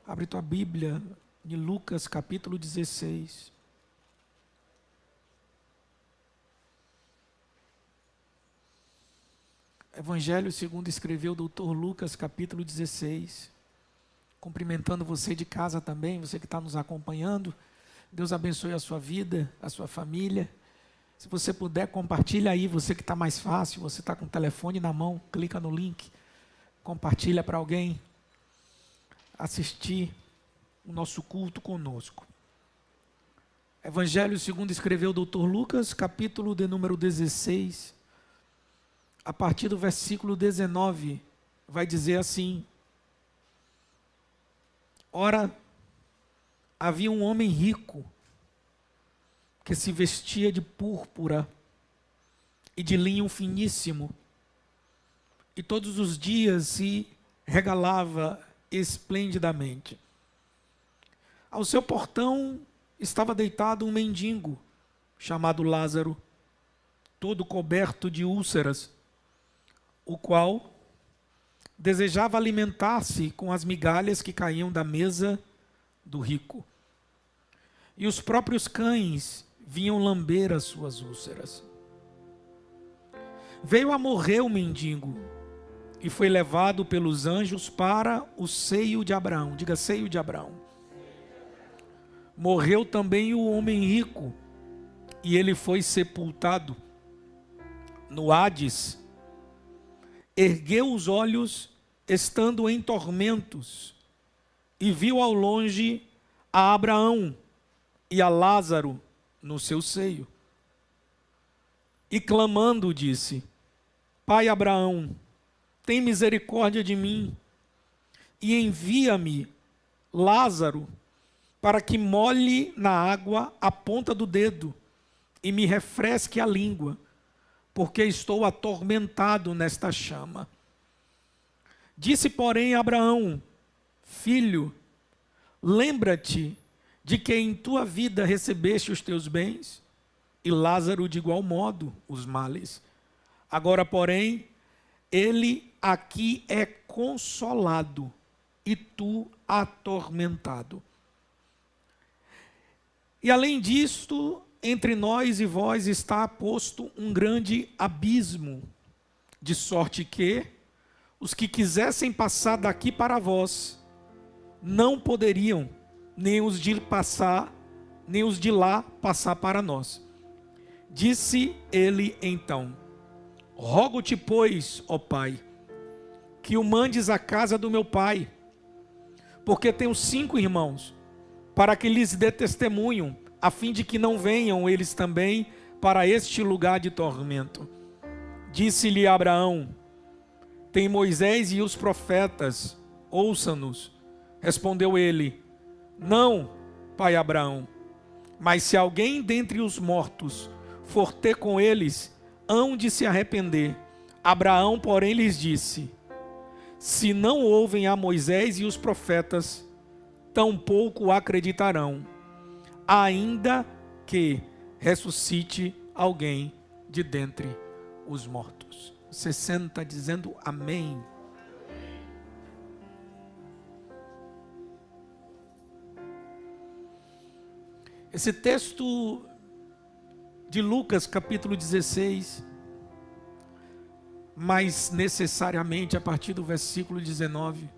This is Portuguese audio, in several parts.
Abre tua Bíblia em Lucas capítulo 16. Evangelho segundo escreveu o doutor Lucas capítulo 16. Cumprimentando você de casa também, você que está nos acompanhando. Deus abençoe a sua vida, a sua família. Se você puder, compartilha aí, você que está mais fácil, você está com o telefone na mão, clica no link, compartilha para alguém assistir o nosso culto conosco. Evangelho segundo escreveu o doutor Lucas, capítulo de número 16, a partir do versículo 19, vai dizer assim: Ora, havia um homem rico, que se vestia de púrpura e de linho finíssimo, e todos os dias se regalava esplendidamente. Ao seu portão estava deitado um mendigo, chamado Lázaro, todo coberto de úlceras, o qual desejava alimentar-se com as migalhas que caíam da mesa do rico. E os próprios cães vinham lamber as suas úlceras. Veio a morrer o mendigo, e foi levado pelos anjos para o seio de Abraão. Diga, seio de Abraão. Morreu também o homem rico, e ele foi sepultado no Hades. Ergueu os olhos, estando em tormentos, e viu ao longe a Abraão e a Lázaro no seu seio. E clamando disse: Pai Abraão, tem misericórdia de mim, e envia-me Lázaro, para que molhe na água a ponta do dedo, e me refresque a língua, porque estou atormentado nesta chama. Disse, porém, Abraão: Filho, lembra-te de que em tua vida recebeste os teus bens, e Lázaro de igual modo os males. Agora, porém, ele aqui é consolado, e tu atormentado. E além disto, entre nós e vós está posto um grande abismo, de sorte que os que quisessem passar daqui para vós, não poderiam, nem os de lá passar para nós. Disse ele então: Rogo-te, pois, ó Pai, que o mandes à casa do meu pai, porque tenho 5 irmãos, para que lhes dê testemunho, a fim de que não venham eles também para este lugar de tormento. Disse-lhe Abraão: Tem Moisés e os profetas, ouça-nos. Respondeu ele: Não, pai Abraão, mas se alguém dentre os mortos for ter com eles, hão de se arrepender. Abraão, porém, lhes disse: Se não ouvem a Moisés e os profetas, tampouco acreditarão, ainda que ressuscite alguém de dentre os mortos. Você senta dizendo amém. Esse texto de Lucas capítulo 16, mas necessariamente a partir do versículo 19,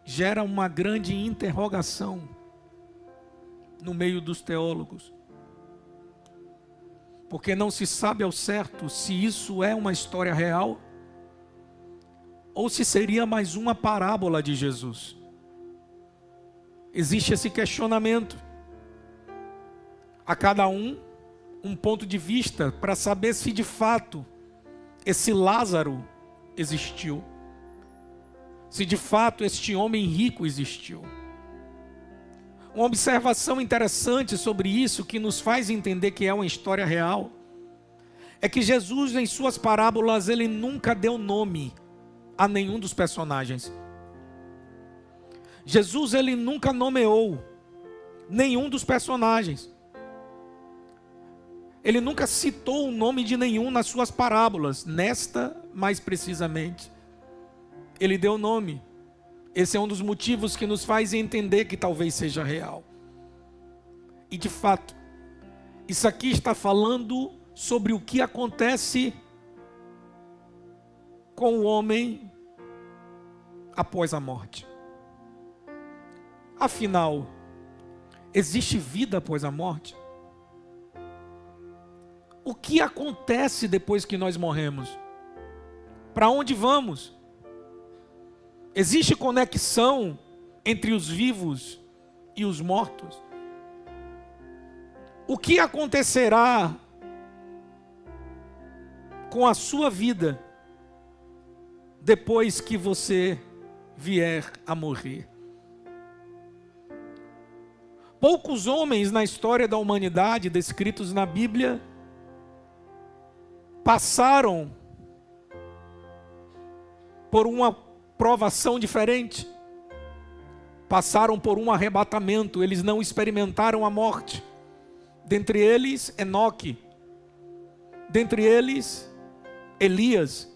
gera uma grande interrogação no meio dos teólogos, porque não se sabe ao certo se isso é uma história real ou se seria mais uma parábola de Jesus. Existe esse questionamento. A cada um ponto de vista para saber se de fato esse Lázaro existiu, se de fato este homem rico existiu. Uma observação interessante sobre isso, que nos faz entender que é uma história real, é que Jesus, em suas parábolas, ele nunca deu nome a nenhum dos personagens. Jesus, ele nunca nomeou nenhum dos personagens. Ele nunca citou o nome de nenhum nas suas parábolas. Nesta, mais precisamente, ele deu nome. Esse é um dos motivos que nos faz entender que talvez seja real. E de fato, isso aqui está falando sobre o que acontece com o homem após a morte. Afinal, existe vida após a morte? O que acontece depois que nós morremos? Para onde vamos? Existe conexão entre os vivos e os mortos? O que acontecerá com a sua vida depois que você vier a morrer? Poucos homens na história da humanidade, descritos na Bíblia, passaram por uma provação diferente. Passaram por um arrebatamento, eles não experimentaram a morte. Dentre eles, Enoque. Dentre eles, Elias.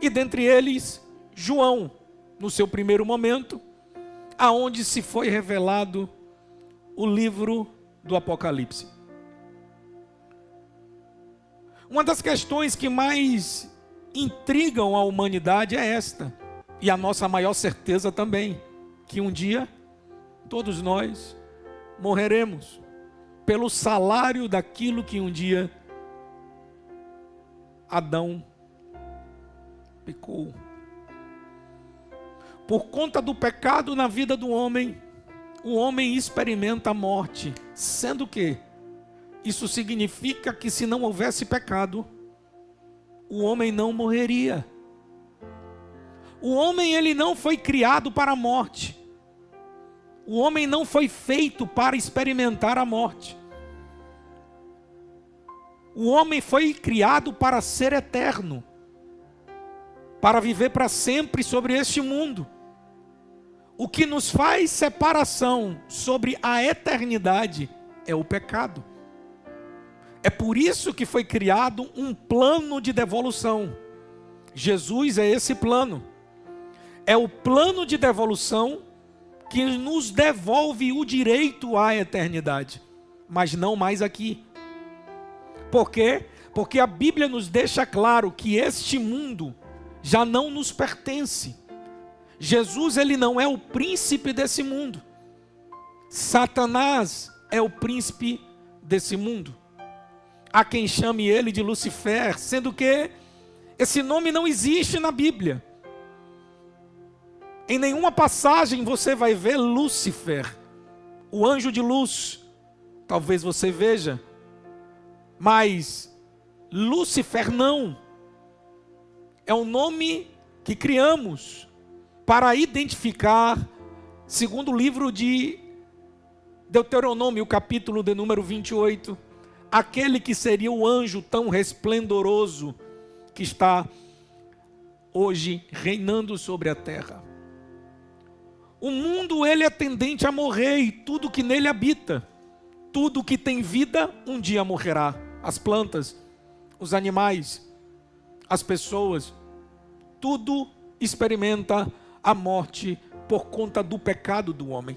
E dentre eles, João, no seu primeiro momento, aonde se foi revelado o livro do Apocalipse. Uma das questões que mais intrigam a humanidade é esta, e a nossa maior certeza também, que um dia todos nós morreremos pelo salário daquilo que um dia Adão pecou. Por conta do pecado na vida do homem, o homem experimenta a morte, sendo que isso significa que se não houvesse pecado, o homem não morreria. O homem, ele não foi criado para a morte. O homem não foi feito para experimentar a morte. O homem foi criado para ser eterno, para viver para sempre sobre este mundo. O que nos faz separação sobre a eternidade é o pecado. É por isso que foi criado um plano de devolução. Jesus é esse plano. É o plano de devolução que nos devolve o direito à eternidade, mas não mais aqui. Por quê? Porque a Bíblia nos deixa claro que este mundo já não nos pertence. Jesus, ele não é o príncipe desse mundo. Satanás é o príncipe desse mundo. Há quem chame ele de Lucifer, sendo que esse nome não existe na Bíblia. Em nenhuma passagem você vai ver Lúcifer, o anjo de luz. Talvez você veja, mas Lúcifer não. É um nome que criamos para identificar, segundo o livro de Deuteronômio, capítulo de número 28, aquele que seria o anjo tão resplendoroso que está hoje reinando sobre a terra. O mundo, ele é tendente a morrer, e tudo que nele habita, tudo que tem vida, um dia morrerá. As plantas, os animais, as pessoas, tudo experimenta a morte por conta do pecado do homem.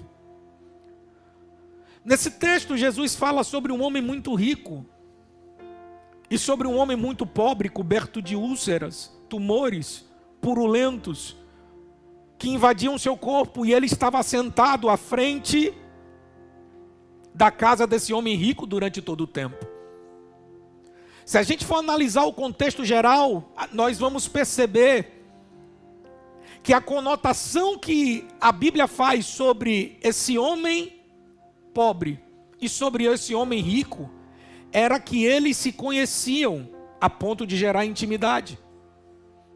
Nesse texto, Jesus fala sobre um homem muito rico e sobre um homem muito pobre, coberto de úlceras, tumores purulentos, que invadiam seu corpo, e ele estava sentado à frente da casa desse homem rico durante todo o tempo. Se a gente for analisar o contexto geral, nós vamos perceber que a conotação que a Bíblia faz sobre esse homem pobre e sobre esse homem rico era que eles se conheciam a ponto de gerar intimidade,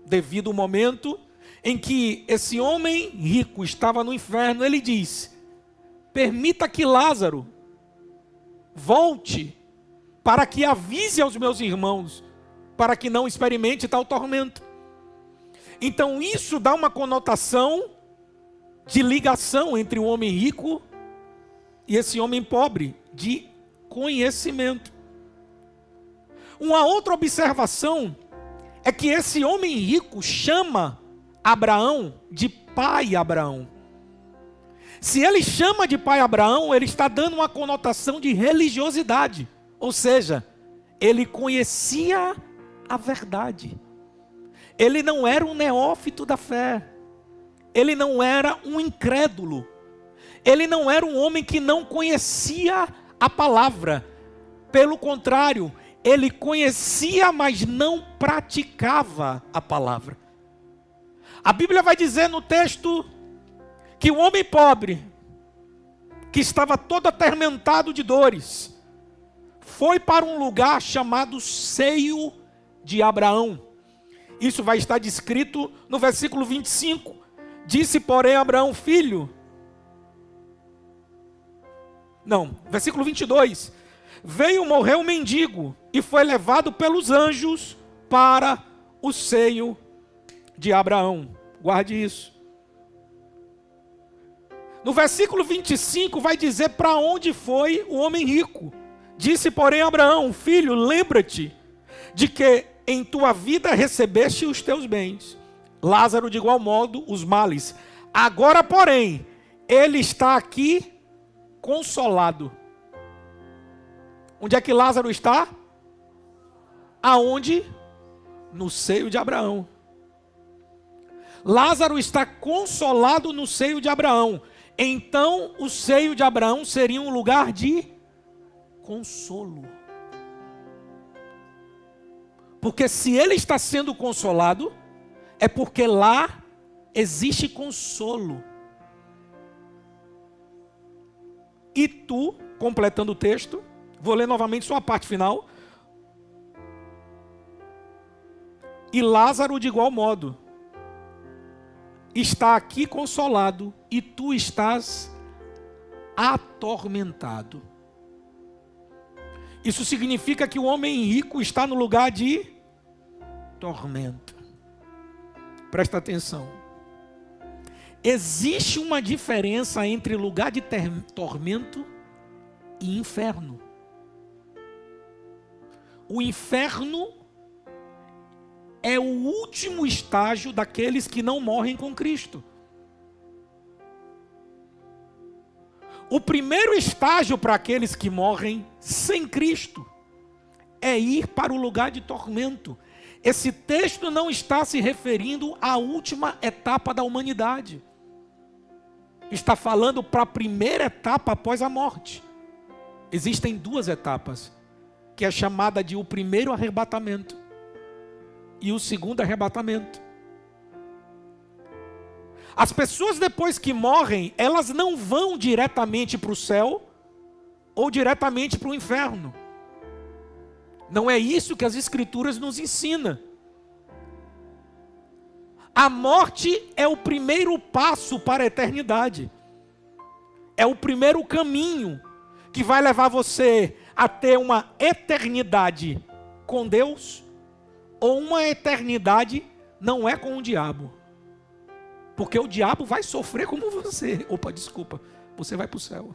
devido ao momento em que esse homem rico estava no inferno. Ele diz: permita que Lázaro volte para que avise aos meus irmãos, para que não experimente tal tormento. Então isso dá uma conotação de ligação entre o homem rico e esse homem pobre, de conhecimento. Uma outra observação é que esse homem rico chama Abraão de pai Abraão. Se ele chama de pai Abraão, ele está dando uma conotação de religiosidade. Ou seja, ele conhecia a verdade. Ele não era um neófito da fé. Ele não era um incrédulo. Ele não era um homem que não conhecia a palavra. Pelo contrário, ele conhecia, mas não praticava a palavra. A Bíblia vai dizer no texto que o homem pobre, que estava todo atormentado de dores, foi para um lugar chamado seio de Abraão. Isso vai estar descrito no versículo 25. Disse, porém, Abraão, filho... Não, versículo 22. Veio morrer um mendigo e foi levado pelos anjos para o seio de Abraão. Guarde isso. No versículo 25 vai dizer para onde foi o homem rico. Disse, porém, Abraão, filho, lembra-te de que em tua vida recebeste os teus bens. Lázaro, de igual modo, os males. Agora, porém, ele está aqui consolado. Onde é que Lázaro está? Aonde? No seio de Abraão. Lázaro está consolado no seio de Abraão. Então, o seio de Abraão seria um lugar de consolo. Porque se ele está sendo consolado, é porque lá existe consolo. E tu, completando o texto, vou ler novamente só a parte final. E Lázaro, de igual modo, está aqui consolado e tu estás atormentado. Isso significa que o homem rico está no lugar de tormento. Presta atenção. Existe uma diferença entre lugar de tormento e inferno. O inferno é o último estágio daqueles que não morrem com Cristo. O primeiro estágio para aqueles que morrem sem Cristo é ir para o lugar de tormento. Esse texto não está se referindo à última etapa da humanidade. Está falando para a primeira etapa após a morte. Existem duas etapas, que é chamada de o primeiro arrebatamento e o segundo arrebatamento. As pessoas depois que morrem, elas não vão diretamente para o céu ou diretamente para o inferno. Não é isso que as Escrituras nos ensinam. A morte é o primeiro passo para a eternidade. É o primeiro caminho que vai levar você a ter uma eternidade com Deus ou uma eternidade não é com o diabo. Porque o diabo vai sofrer como você. Opa, desculpa. Você vai para o céu.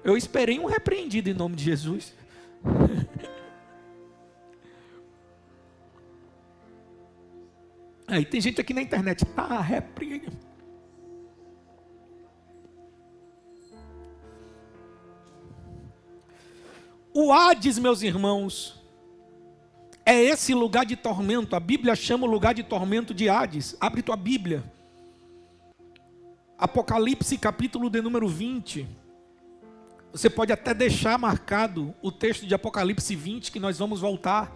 Eu esperei um repreendido em nome de Jesus. Aí tem gente aqui na internet. Tá, repreende. O Hades, meus irmãos, é esse lugar de tormento. A Bíblia chama o lugar de tormento de Hades. Abre tua Bíblia. Apocalipse, capítulo de número 20. Você pode até deixar marcado o texto de Apocalipse 20, que nós vamos voltar.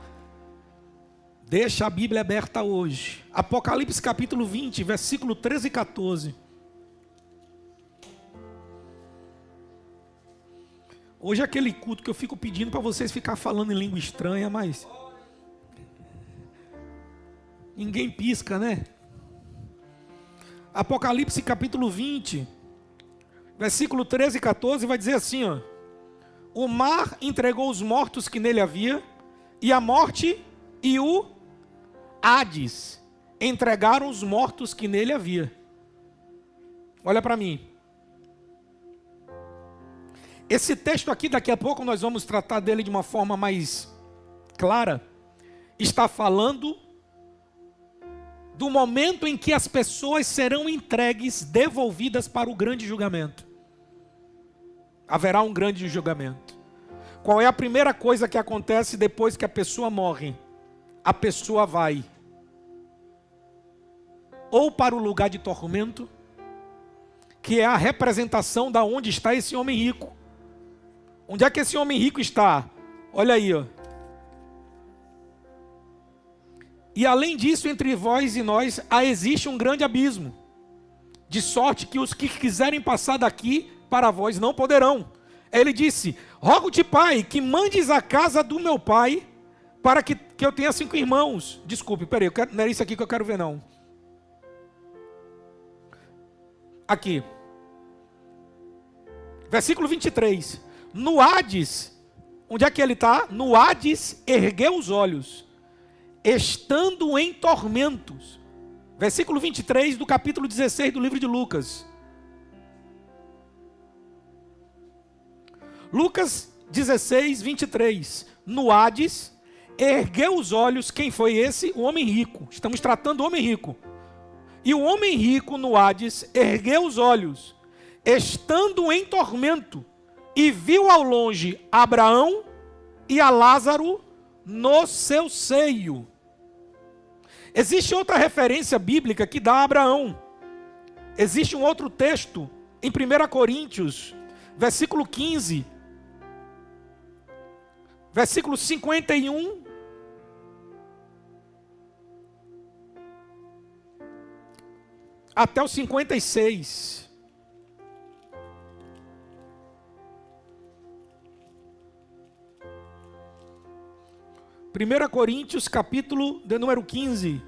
Deixa a Bíblia aberta hoje. Apocalipse, capítulo 20, versículo 13 e 14. Hoje é aquele culto que eu fico pedindo para vocês ficar falando em língua estranha, mas ninguém pisca, né? Apocalipse capítulo 20, Versículo 13 e 14 vai dizer assim, ó: o mar entregou os mortos que nele havia, e a morte e o Hades entregaram os mortos que nele havia. Olha para mim. Esse texto aqui, daqui a pouco nós vamos tratar dele de uma forma mais clara. Está falando do momento em que as pessoas serão entregues, devolvidas para o grande julgamento. Haverá um grande julgamento. Qual é a primeira coisa que acontece depois que a pessoa morre? A pessoa vai ou para o lugar de tormento, que é a representação da onde está esse homem rico. Onde é que esse homem rico está? Olha aí, ó. E além disso, entre vós e nós, existe um grande abismo, de sorte que os que quiserem passar daqui para vós não poderão. Ele disse: rogo-te, pai, que mandes a casa do meu pai, para que eu tenha 5 irmãos. Desculpe, peraí, não é isso aqui que eu quero ver, não. Aqui. Versículo 23. No Hades, onde é que ele está? No Hades ergueu os olhos, estando em tormentos. Versículo 23 do capítulo 16 do livro de Lucas. Lucas 16, 23. No Hades, ergueu os olhos. Quem foi esse? O homem rico. Estamos tratando do homem rico. E o homem rico no Hades ergueu os olhos, estando em tormento, e viu ao longe Abraão e a Lázaro no seu seio. Existe outra referência bíblica que dá a Abraão. Existe um outro texto em 1 Coríntios, versículo 15, versículo 51, até o 56. Primeira Coríntios, capítulo de número 15.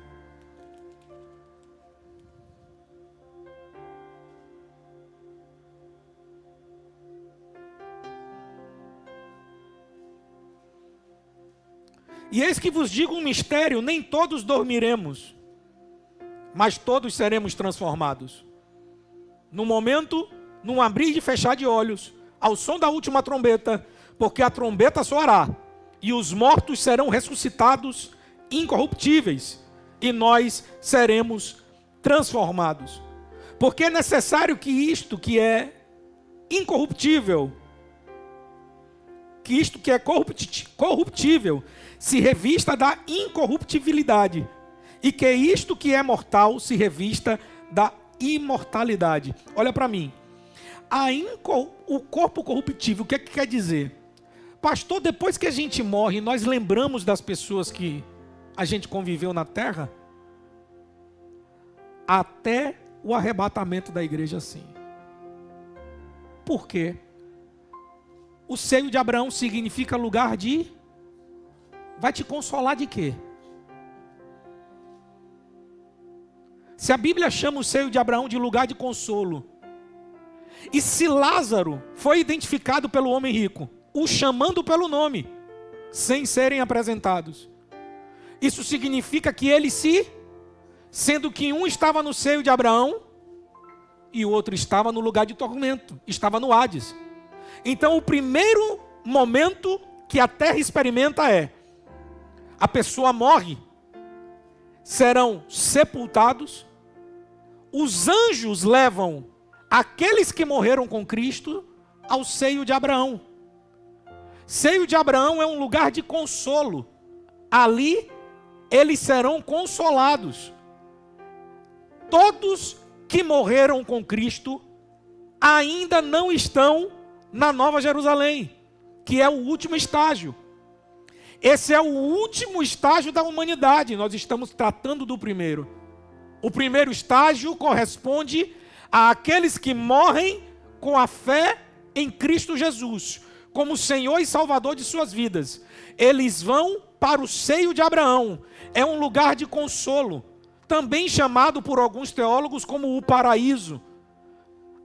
E eis que vos digo um mistério: nem todos dormiremos, mas todos seremos transformados. No momento, num abrir e fechar de olhos, ao som da última trombeta, porque a trombeta soará, e os mortos serão ressuscitados incorruptíveis, e nós seremos transformados. Porque é necessário que isto que é incorruptível, que isto que é corruptível, se revista da incorruptibilidade, e que isto que é mortal se revista da imortalidade. Olha para mim. O corpo corruptível, o que é que quer dizer? Pastor, depois que a gente morre, nós lembramos das pessoas que a gente conviveu na terra? Até o arrebatamento da igreja, sim. Por quê? O seio de Abraão significa lugar de... Vai te consolar de quê? Se a Bíblia chama o seio de Abraão de lugar de consolo, e se Lázaro foi identificado pelo homem rico, o chamando pelo nome, sem serem apresentados, isso significa que ele sendo que um estava no seio de Abraão, e o outro estava no lugar de tormento, estava no Hades. Então o primeiro momento que a terra experimenta é: a pessoa morre, serão sepultados, os anjos levam aqueles que morreram com Cristo ao seio de Abraão. Seio de Abraão é um lugar de consolo. Ali eles serão consolados. Todos que morreram com Cristo ainda não estão na Nova Jerusalém, que é o último estágio. Esse é o último estágio da humanidade. Nós estamos tratando do primeiro. O primeiro estágio corresponde àqueles que morrem com a fé em Cristo Jesus, como Senhor e Salvador de suas vidas. Eles vão para o seio de Abraão. É um lugar de consolo, também chamado por alguns teólogos como o paraíso.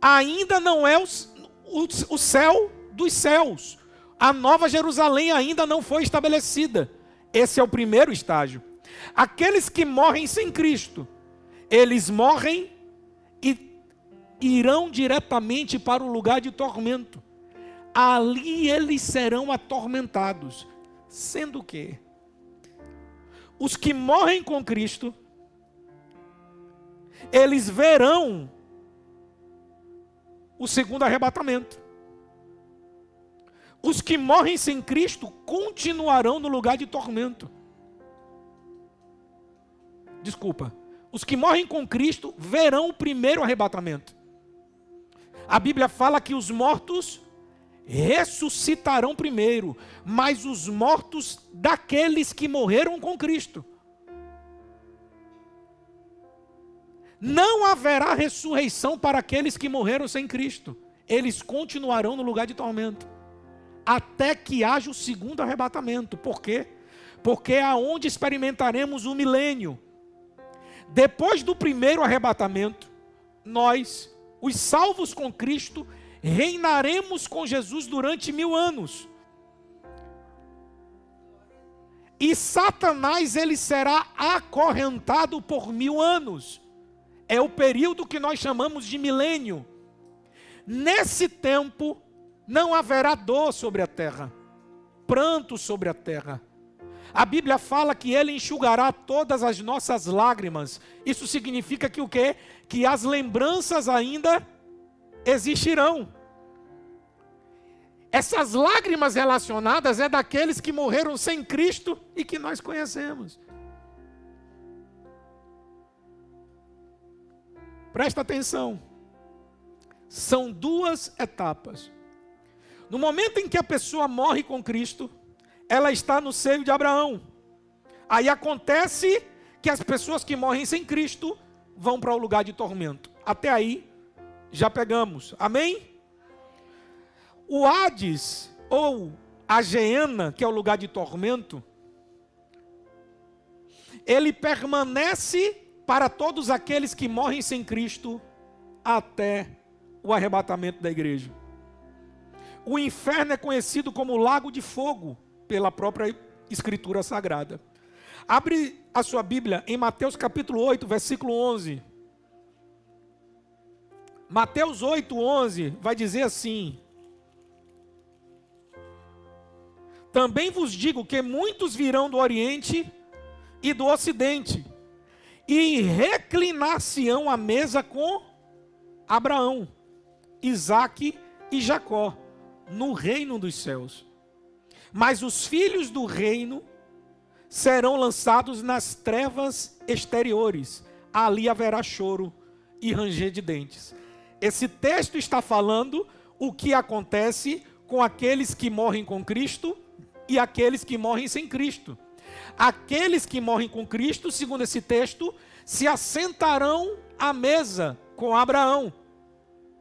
ainda não é o céu dos céus. A nova Jerusalém ainda não foi estabelecida. Esse é o primeiro estágio. Aqueles que morrem sem Cristo, eles morrem e irão diretamente para o lugar de tormento. Ali eles serão atormentados. Sendo que os que morrem com Cristo, eles verão o segundo arrebatamento. Os que morrem sem Cristo continuarão no lugar de tormento. Desculpa. Os que morrem com Cristo verão o primeiro arrebatamento. A Bíblia fala que os mortos ressuscitarão primeiro, mas os mortos daqueles que morreram com Cristo. Não haverá ressurreição para aqueles que morreram sem Cristo. Eles continuarão no lugar de tormento, até que haja o segundo arrebatamento. Por quê? Porque é onde experimentaremos o milênio. Depois do primeiro arrebatamento, nós, os salvos com Cristo, reinaremos com Jesus durante 1000 anos. E Satanás, ele será acorrentado por 1000 anos. É o período que nós chamamos de milênio. Nesse tempo, não haverá dor sobre a terra, pranto sobre a terra. A Bíblia fala que Ele enxugará todas as nossas lágrimas. Isso significa que o quê? Que as lembranças ainda existirão. Essas lágrimas relacionadas é daqueles que morreram sem Cristo e que nós conhecemos. Presta atenção. São duas etapas. No momento em que a pessoa morre com Cristo, ela está no seio de Abraão. Aí acontece que as pessoas que morrem sem Cristo vão para o lugar de tormento. Até aí, já pegamos. Amém? O Hades, ou a Geena, que é o lugar de tormento, ele permanece para todos aqueles que morrem sem Cristo até o arrebatamento da igreja. O inferno é conhecido como lago de fogo pela própria Escritura Sagrada. Abre a sua Bíblia em Mateus capítulo 8, versículo 11. Mateus 8, 11 vai dizer assim: também vos digo que muitos virão do Oriente e do Ocidente, e reclinar-se-ão à mesa com Abraão, Isaque e Jacó, no reino dos céus. Mas os filhos do reino serão lançados nas trevas exteriores. Ali haverá choro e ranger de dentes. Esse texto está falando o que acontece com aqueles que morrem com Cristo e aqueles que morrem sem Cristo. Aqueles que morrem com Cristo, segundo esse texto, se assentarão à mesa com Abraão,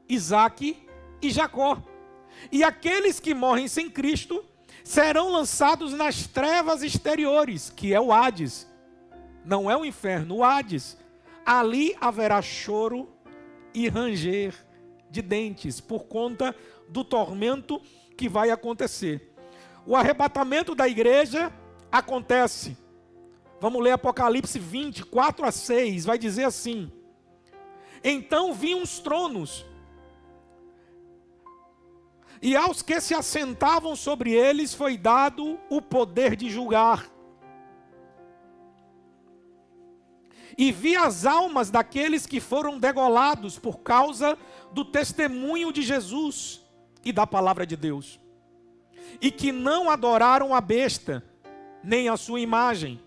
Isaque e Jacó. E aqueles que morrem sem Cristo serão lançados nas trevas exteriores, que é o Hades. Não é o inferno, o Hades. Ali haverá choro e ranger de dentes, por conta do tormento que vai acontecer. O arrebatamento da igreja acontece. Vamos ler Apocalipse 20, 4 a 6, vai dizer assim: então vi uns tronos, e aos que se assentavam sobre eles foi dado o poder de julgar. E vi as almas daqueles que foram degolados por causa do testemunho de Jesus e da palavra de Deus, e que não adoraram a besta, nem a sua imagem,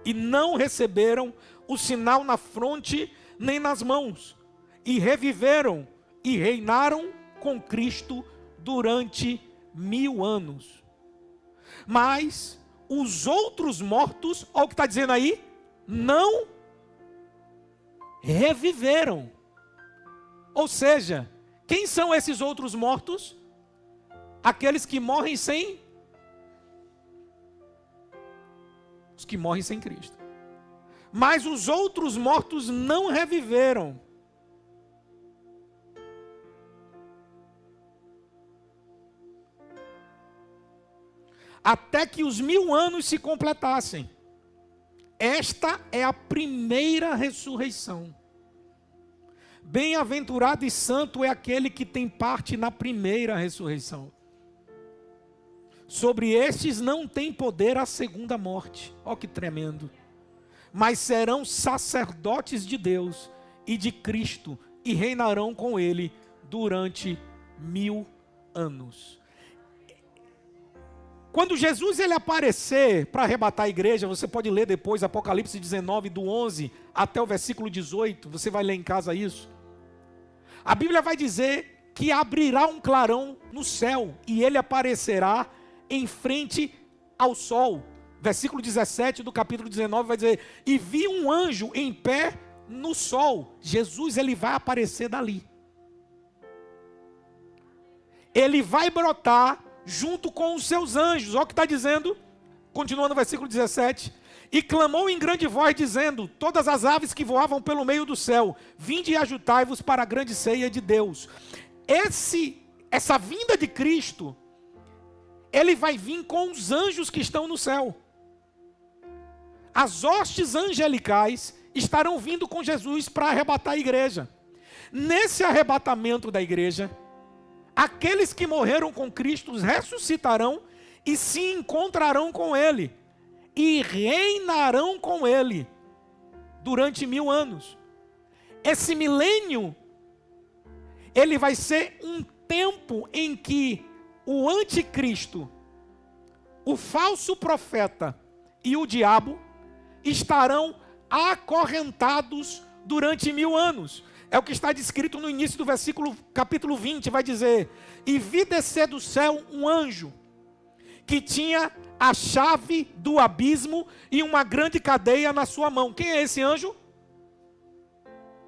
e não receberam o sinal na fronte, nem nas mãos, e reviveram e reinaram com Cristo durante 1000 anos. Mas os outros mortos, olha o que está dizendo aí, não reviveram. Ou seja, quem são esses outros mortos? Aqueles que morrem sem... os que morrem sem Cristo. Mas os outros mortos não reviveram. até que os 1000 anos se completassem. Esta é a primeira ressurreição. Bem-aventurado e santo é aquele que tem parte na primeira ressurreição. Sobre estes não tem poder a segunda morte. Ó que tremendo. Mas serão sacerdotes de Deus e de Cristo e reinarão com ele durante 1000 anos. Quando Jesus ele aparecer para arrebatar a igreja, você pode ler depois Apocalipse 19, do 11 até o versículo 18, você vai ler em casa isso. A Bíblia vai dizer que abrirá um clarão no céu e ele aparecerá em frente ao sol. Versículo 17 do capítulo 19 vai dizer: e vi um anjo em pé no sol. Jesus ele vai aparecer dali. Ele vai brotar junto com os seus anjos. Olha o que está dizendo, continuando no versículo 17. E clamou em grande voz, dizendo: todas as aves que voavam pelo meio do céu, vinde e ajuntai-vos para a grande ceia de Deus. Essa vinda de Cristo, ele vai vir com os anjos que estão no céu. As hostes angelicais estarão vindo com Jesus para arrebatar a igreja. Nesse arrebatamento da igreja, aqueles que morreram com Cristo ressuscitarão e se encontrarão com Ele. E reinarão com Ele durante 1000 anos. Esse milênio, ele vai ser um tempo em que o anticristo, o falso profeta e o diabo estarão acorrentados durante 1000 anos. É o que está descrito no início do versículo, capítulo 20, vai dizer: e vi descer do céu um anjo, que tinha a chave do abismo e uma grande cadeia na sua mão. Quem é esse anjo?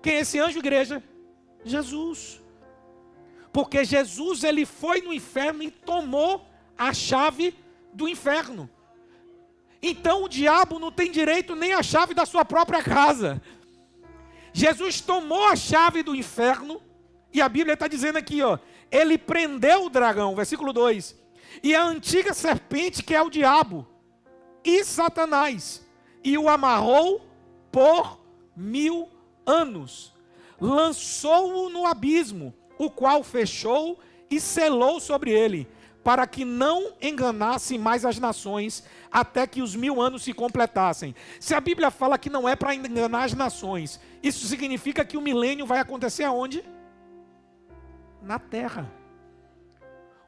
Quem é esse anjo, igreja? Jesus. Porque Jesus, ele foi no inferno e tomou a chave do inferno. Então o diabo não tem direito nem à chave da sua própria casa. Jesus tomou a chave do inferno, e a Bíblia está dizendo aqui, ó, ele prendeu o dragão, versículo 2, e a antiga serpente que é o diabo, e Satanás, e o amarrou por 1000 anos, lançou-o no abismo, o qual fechou e selou sobre ele, para que não enganasse mais as nações, até que os 1000 anos se completassem. Se a Bíblia fala que não é para enganar as nações, isso significa que o milênio vai acontecer aonde? Na terra.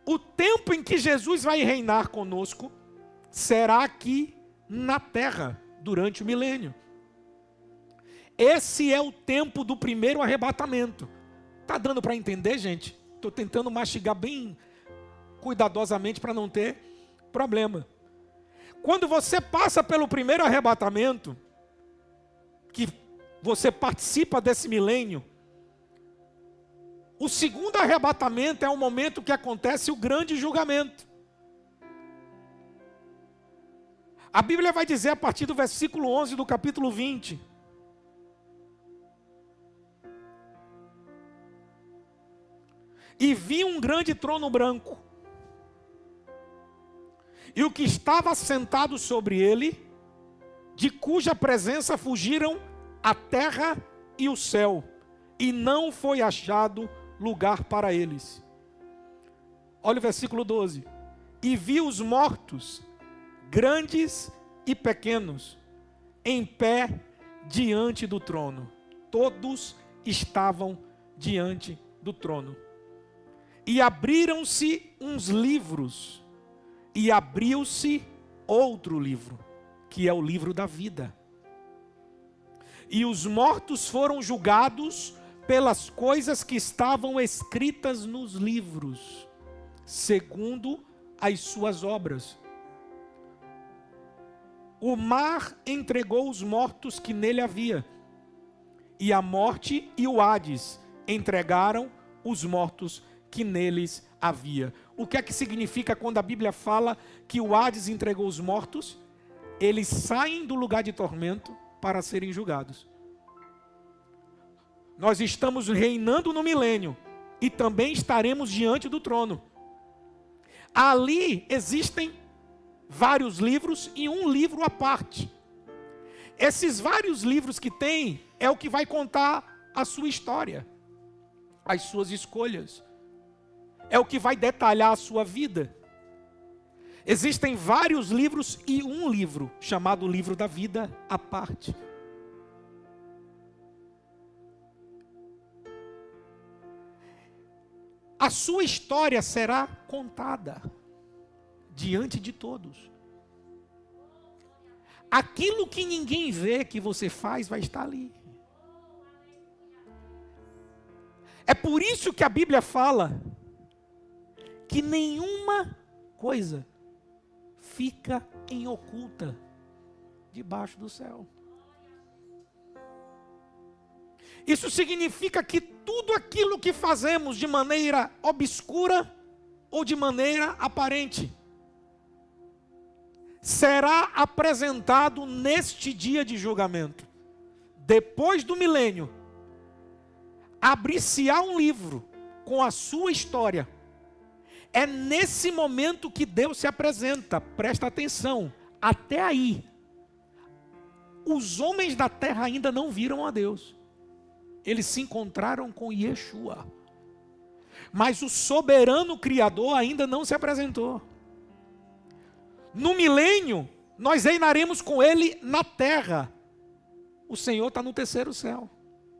O tempo em que Jesus vai reinar conosco será aqui na terra, durante o milênio. Esse é o tempo do primeiro arrebatamento. Está dando para entender, gente? Estou tentando mastigar bem cuidadosamente para não ter problema. Quando você passa pelo primeiro arrebatamento, que você participa desse milênio, o segundo arrebatamento é o momento que acontece o grande julgamento. A Bíblia vai dizer a partir do versículo 11 do capítulo 20. E vi um grande trono branco, e o que estava sentado sobre ele, de cuja presença fugiram a terra e o céu, e não foi achado lugar para eles. Olha o versículo 12. E vi os mortos, grandes e pequenos, em pé diante do trono. Todos estavam diante do trono. E abriram-se uns livros, e abriu-se outro livro, que é o livro da vida. E os mortos foram julgados pelas coisas que estavam escritas nos livros, segundo as suas obras. O mar entregou os mortos que nele havia, e a morte e o Hades entregaram os mortos que neles havia. O que é que significa quando a Bíblia fala que o Hades entregou os mortos? Eles saem do lugar de tormento para serem julgados. Nós estamos reinando no milênio e também estaremos diante do trono. Ali existem vários livros e um livro à parte. Esses vários livros que tem é o que vai contar a sua história, as suas escolhas. É o que vai detalhar a sua vida. Existem vários livros e um livro, chamado Livro da Vida, à parte. A sua história será contada diante de todos. Aquilo que ninguém vê que você faz vai estar ali. É por isso que a Bíblia fala que nenhuma coisa fica em oculta debaixo do céu. Isso significa que tudo aquilo que fazemos de maneira obscura ou de maneira aparente será apresentado neste dia de julgamento. Depois do milênio, abrir-se-á um livro com a sua história. É nesse momento que Deus se apresenta. Presta atenção. Até aí, os homens da terra ainda não viram a Deus. Eles se encontraram com Yeshua. Mas o soberano Criador ainda não se apresentou. No milênio, nós reinaremos com Ele na terra. O Senhor está no terceiro céu,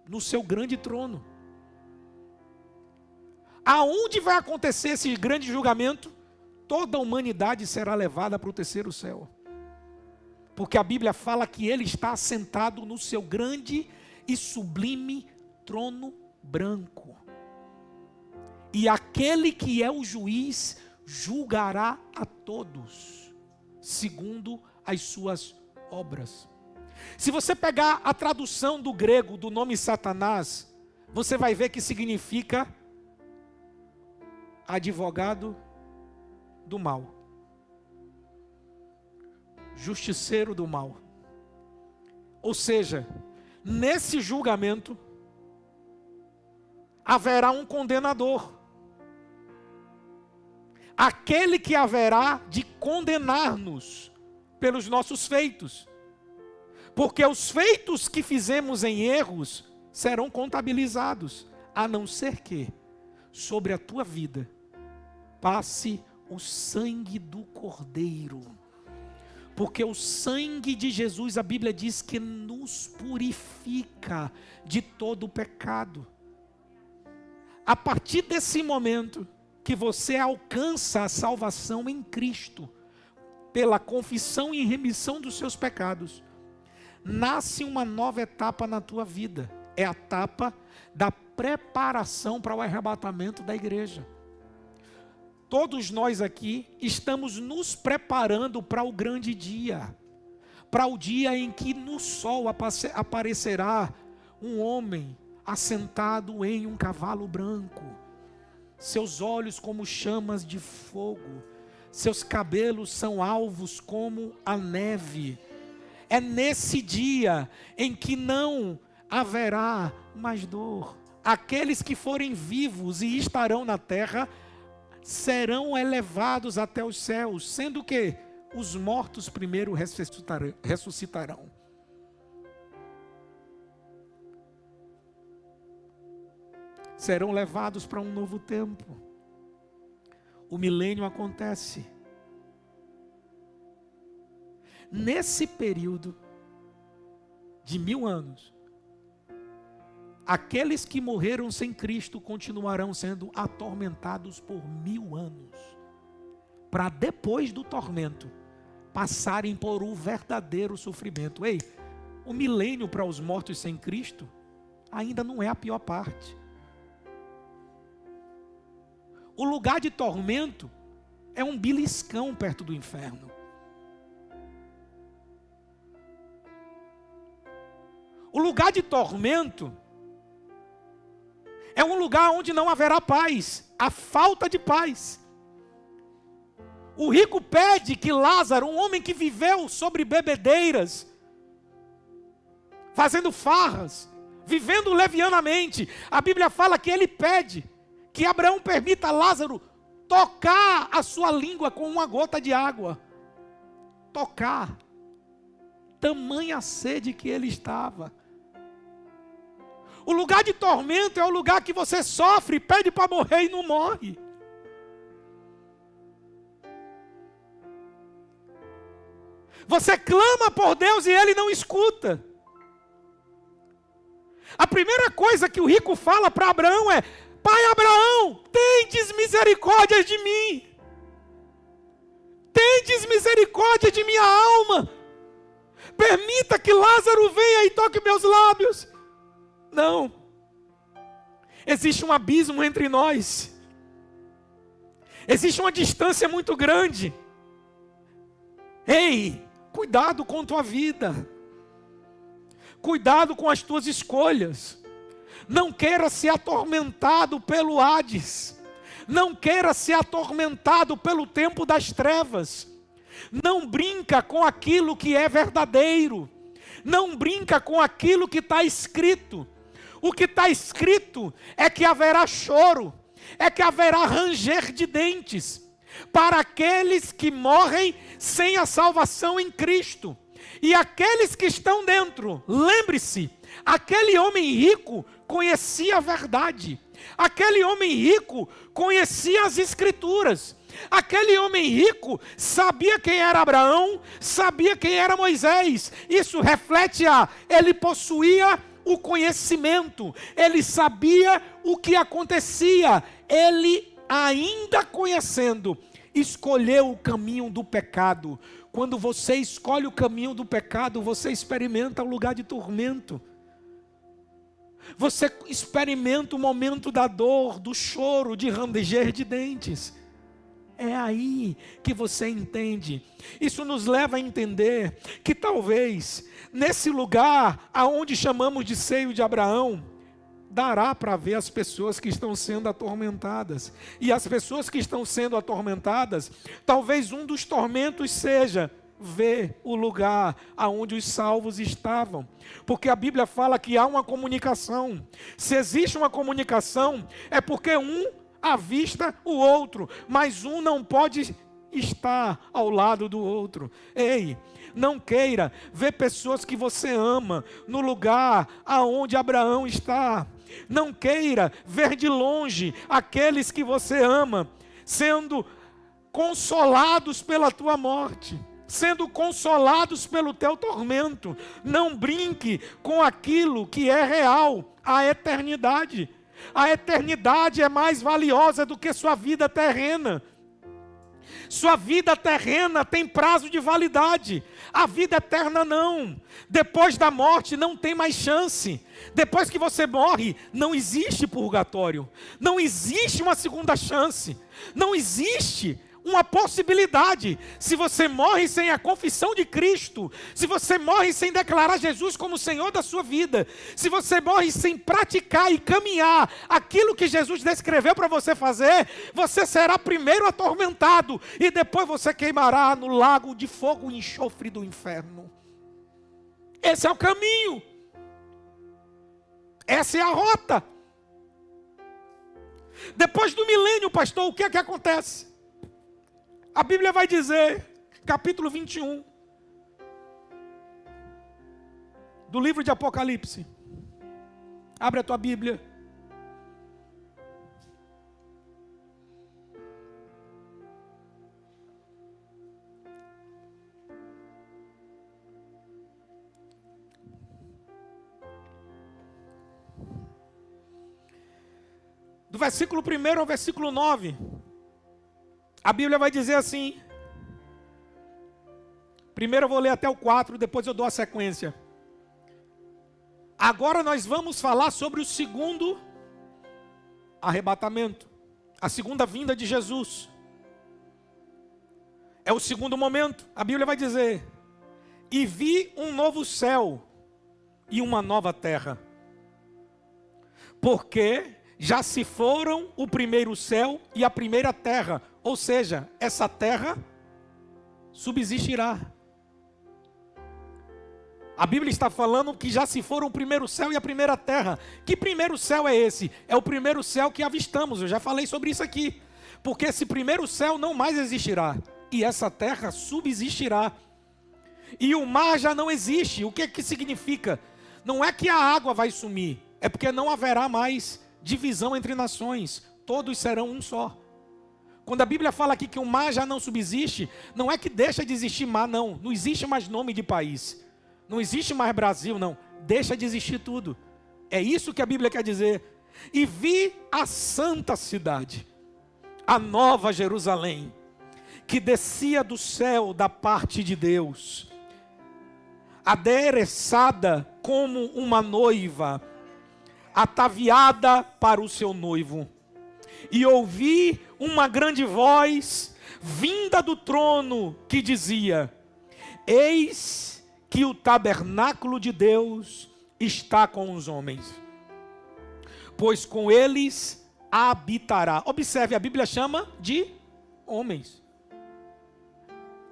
no seu grande trono. Aonde vai acontecer esse grande julgamento? Toda a humanidade será levada para o terceiro céu. Porque a Bíblia fala que Ele está assentado no seu grande e sublime trono branco. E aquele que é o juiz julgará a todos, segundo as suas obras. Se você pegar a tradução do grego do nome Satanás, você vai ver que significa advogado do mal, justiceiro do mal. Ou seja, nesse julgamento haverá um condenador, aquele que haverá de condenar-nos pelos nossos feitos, porque os feitos que fizemos em erros serão contabilizados, a não ser que sobre a tua vida passe o sangue do Cordeiro. Porque o sangue de Jesus, a Bíblia diz que nos purifica de todo o pecado. A partir desse momento que você alcança a salvação em Cristo, pela confissão e remissão dos seus pecados, nasce uma nova etapa na tua vida. É a etapa da preparação para o arrebatamento da igreja. Todos nós aqui estamos nos preparando para o grande dia, para o dia em que no sol aparecerá um homem assentado em um cavalo branco, seus olhos como chamas de fogo, seus cabelos são alvos como a neve. É nesse dia em que não haverá mais dor. Aqueles que forem vivos e estarão na terra serão elevados até os céus, sendo que os mortos primeiro ressuscitarão. Serão levados para um novo tempo. O milênio acontece. Nesse período de 1000 anos, aqueles que morreram sem Cristo continuarão sendo atormentados por 1000 anos, para depois do tormento passarem por um verdadeiro sofrimento. Ei, o milênio para os mortos sem Cristo ainda não é a pior parte. O lugar de tormento é um beliscão perto do inferno. O lugar de tormento é um lugar onde não haverá paz, a falta de paz. O rico pede que Lázaro, um homem que viveu sobre bebedeiras, fazendo farras, vivendo levianamente, a Bíblia fala que ele pede que Abraão permita a Lázaro tocar a sua língua com uma gota de água. tocar. Tamanha sede que ele estava. O lugar de tormento é o lugar que você sofre, pede para morrer e não morre. Você clama por Deus e Ele não escuta. A primeira coisa que o rico fala para Abraão é: Pai Abraão, tendes misericórdia de mim. Tendes misericórdia de minha alma. Permita que Lázaro venha e toque meus lábios. Não. Existe um abismo entre nós. Existe uma distância muito grande. Ei, cuidado com tua vida. Cuidado com as tuas escolhas. Não queira ser atormentado pelo Hades. Não queira ser atormentado pelo tempo das trevas. Não brinca com aquilo que é verdadeiro. Não brinca com aquilo que está escrito. O que está escrito é que haverá choro, é que haverá ranger de dentes para aqueles que morrem sem a salvação em Cristo. E aqueles que estão dentro, lembre-se, aquele homem rico conhecia a verdade. Aquele homem rico conhecia as Escrituras. Aquele homem rico sabia quem era Abraão, sabia quem era Moisés. Isso reflete ele possuía o conhecimento, ele sabia o que acontecia. Ele, ainda conhecendo, escolheu o caminho do pecado. Quando você escolhe o caminho do pecado, você experimenta o lugar de tormento. Você experimenta o momento da dor, do choro, de ranger de dentes. É aí que você entende. Isso nos leva a entender que talvez nesse lugar aonde chamamos de seio de Abraão, dará para ver as pessoas que estão sendo atormentadas. E as pessoas que estão sendo atormentadas, talvez um dos tormentos seja ver o lugar aonde os salvos estavam. Porque a Bíblia fala que há uma comunicação. Se existe uma comunicação, é porque um avista o outro, mas um não pode estar ao lado do outro. Ei, não queira ver pessoas que você ama no lugar aonde Abraão está. Não queira ver de longe aqueles que você ama sendo consolados pela tua morte, sendo consolados pelo teu tormento. Não brinque com aquilo que é real, a eternidade. A eternidade é mais valiosa do que sua vida terrena. Sua vida terrena tem prazo de validade. A vida eterna não. Depois da morte não tem mais chance. Depois que você morre, não existe purgatório. Não existe uma segunda chance. Não existe uma possibilidade. Se você morre sem a confissão de Cristo, se você morre sem declarar Jesus como Senhor da sua vida, se você morre sem praticar e caminhar aquilo que Jesus descreveu para você fazer, você será primeiro atormentado e depois você queimará no lago de fogo e enxofre do inferno. Esse é o caminho. Essa é a rota. Depois do milênio, pastor, o que é que acontece? A Bíblia vai dizer, capítulo 21, do livro de Apocalipse. Abre a tua Bíblia. Do versículo 1 ao versículo 9. A Bíblia vai dizer assim. Primeiro eu vou ler até o 4, depois eu dou a sequência. Agora nós vamos falar sobre o segundo arrebatamento. A segunda vinda de Jesus. É o segundo momento. A Bíblia vai dizer: e vi um novo céu e uma nova terra. Porque já se foram o primeiro céu e a primeira terra. Ou seja, essa terra subsistirá. A Bíblia está falando que já se foram o primeiro céu e a primeira terra. Que primeiro céu é esse? É o primeiro céu que avistamos. Eu já falei sobre isso aqui. Porque esse primeiro céu não mais existirá. E essa terra subsistirá. E o mar já não existe. O que significa? Não é que a água vai sumir, é porque não haverá mais divisão entre nações. Todos serão um só. Quando a Bíblia fala aqui que o mar já não subsiste, não é que deixa de existir mar, não. Não existe mais nome de país. Não existe mais Brasil, não. Deixa de existir tudo. É isso que a Bíblia quer dizer. E vi a santa cidade, a nova Jerusalém, que descia do céu da parte de Deus, adereçada como uma noiva, ataviada para o seu noivo. E ouvi uma grande voz vinda do trono que dizia: eis que o tabernáculo de Deus está com os homens, pois com eles habitará. Observe, a Bíblia chama de homens.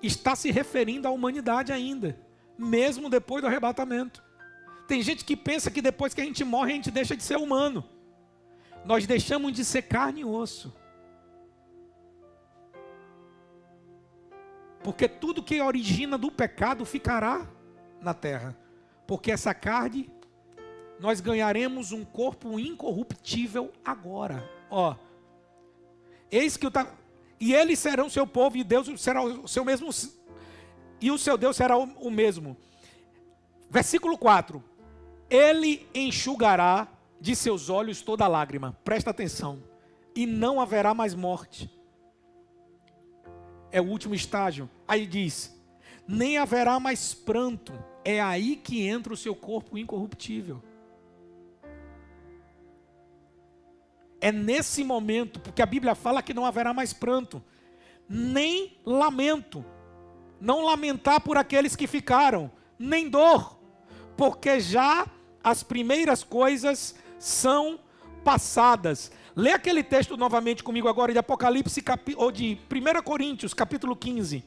Está se referindo à humanidade ainda, mesmo depois do arrebatamento. Tem gente que pensa que depois que a gente morre, a gente deixa de ser humano. Nós deixamos de ser carne e osso. Porque tudo que origina do pecado ficará na terra. Porque essa carne, nós ganharemos um corpo incorruptível agora. Ó, eis que e eles serão seu povo, e Deus será o seu mesmo, e o seu Deus será o mesmo. Versículo 4. Ele enxugará de seus olhos toda lágrima. Presta atenção. E não haverá mais morte. É o último estágio. Aí diz: nem haverá mais pranto. É aí que entra o seu corpo incorruptível. É nesse momento, porque a Bíblia fala que não haverá mais pranto, nem lamento. Não lamentar por aqueles que ficaram, nem dor, porque já as primeiras coisas são passadas. Lê aquele texto novamente comigo agora de Apocalipse, ou de 1 Coríntios, capítulo 15.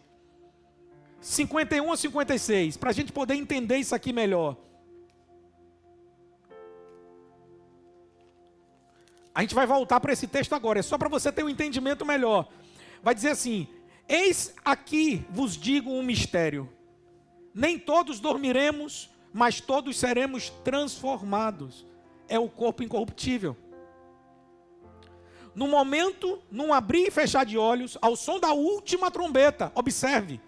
51 a 56, para a gente poder entender isso aqui melhor. A gente vai voltar para esse texto agora, é só para você ter um entendimento melhor. Vai dizer assim: eis aqui vos digo um mistério. Nem todos dormiremos, mas todos seremos transformados. É o corpo incorruptível. No momento, num abrir e fechar de olhos, ao som da última trombeta, observe,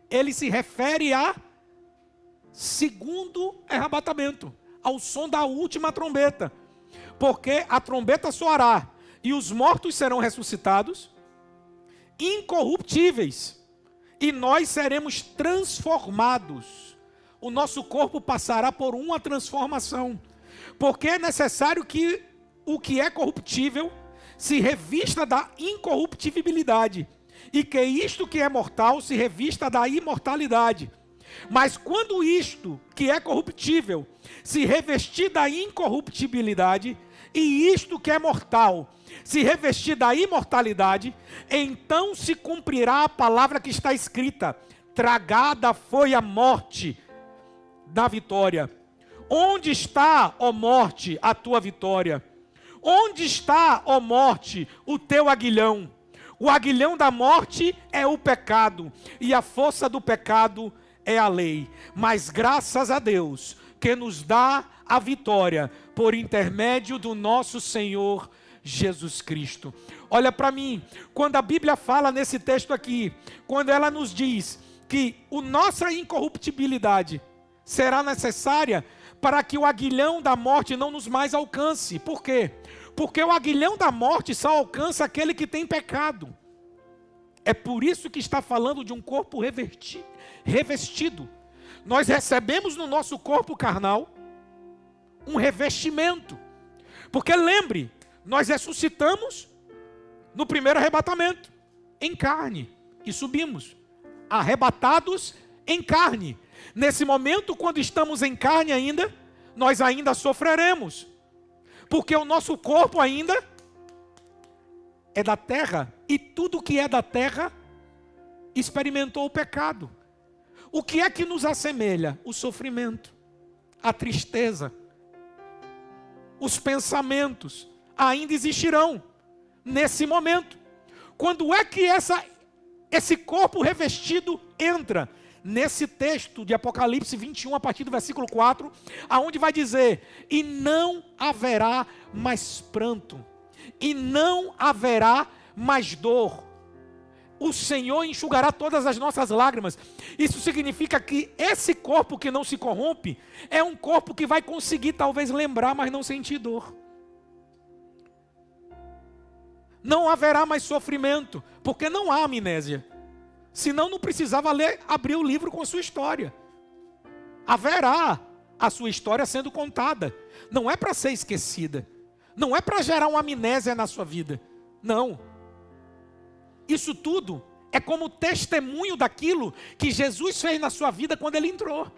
ele se refere a segundo arrebatamento, ao som da última trombeta. Porque a trombeta soará, e os mortos serão ressuscitados, incorruptíveis, e nós seremos transformados. O nosso corpo passará por uma transformação, porque é necessário que o que é corruptível se revista da incorruptibilidade, e que isto que é mortal se revista da imortalidade. Mas quando isto que é corruptível se revestir da incorruptibilidade, e isto que é mortal se revestir da imortalidade, então se cumprirá a palavra que está escrita: tragada foi a morte da vitória. Onde está, ó morte, a tua vitória? Onde está, ó morte, o teu aguilhão? O aguilhão da morte é o pecado, e a força do pecado é a lei. Mas graças a Deus, que nos dá a vitória por intermédio do nosso Senhor Jesus Cristo. Olha para mim, quando a Bíblia fala nesse texto aqui, quando ela nos diz que a nossa incorruptibilidade será necessária para que o aguilhão da morte não nos mais alcance. Por quê? Porque o aguilhão da morte só alcança aquele que tem pecado. É por isso que está falando de um corpo revestido. Nós recebemos no nosso corpo carnal um revestimento. Porque lembre, nós ressuscitamos no primeiro arrebatamento, em carne, e subimos, arrebatados em carne. Nesse momento, quando estamos em carne ainda, nós ainda sofreremos, porque o nosso corpo ainda é da terra, e tudo que é da terra experimentou o pecado. O que é que nos assemelha? O sofrimento, a tristeza, os pensamentos ainda existirão nesse momento. Quando é que esse corpo revestido entra? nesse texto de Apocalipse 21, a partir do versículo 4, aonde vai dizer: e não haverá mais pranto, e não haverá mais dor. O Senhor enxugará todas as nossas lágrimas. Isso significa que esse corpo que não se corrompe é um corpo que vai conseguir talvez lembrar, mas não sentir dor. Não haverá mais sofrimento, porque não há amnésia. Senão não precisava abrir o livro com a sua história. Haverá a sua história sendo contada. Não é para ser esquecida. Não é para gerar uma amnésia na sua vida. Não. Isso tudo é como testemunho daquilo que Jesus fez na sua vida quando ele entrou.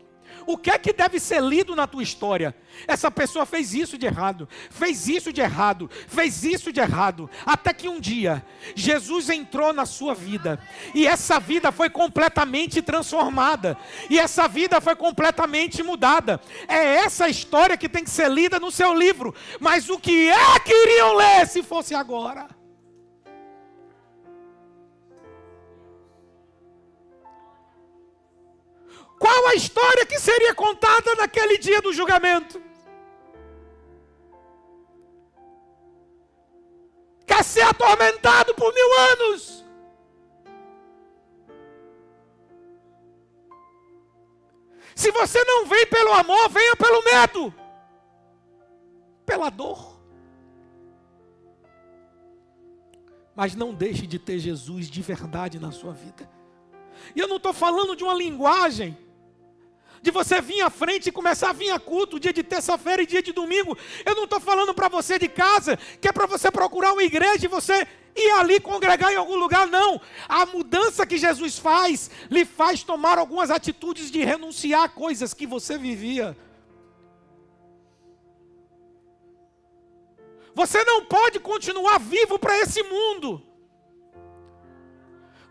O que é que deve ser lido na tua história? Essa pessoa fez isso de errado, fez isso de errado, fez isso de errado, até que um dia Jesus entrou na sua vida, e essa vida foi completamente transformada, e essa vida foi completamente mudada. É essa história que tem que ser lida no seu livro. Mas o que é que iriam ler se fosse agora? Qual a história que seria contada naquele dia do julgamento? Quer ser atormentado por 1000 anos? Se você não vem pelo amor, venha pelo medo, pela dor. Mas não deixe de ter Jesus de verdade na sua vida. E eu não estou falando de uma linguagem de você vir à frente e começar a vir a culto, dia de terça-feira e dia de domingo. Eu não estou falando para você de casa, que é para você procurar uma igreja e você ir ali congregar em algum lugar. Não. A mudança que Jesus faz, lhe faz tomar algumas atitudes de renunciar a coisas que você vivia. Você não pode continuar vivo para esse mundo.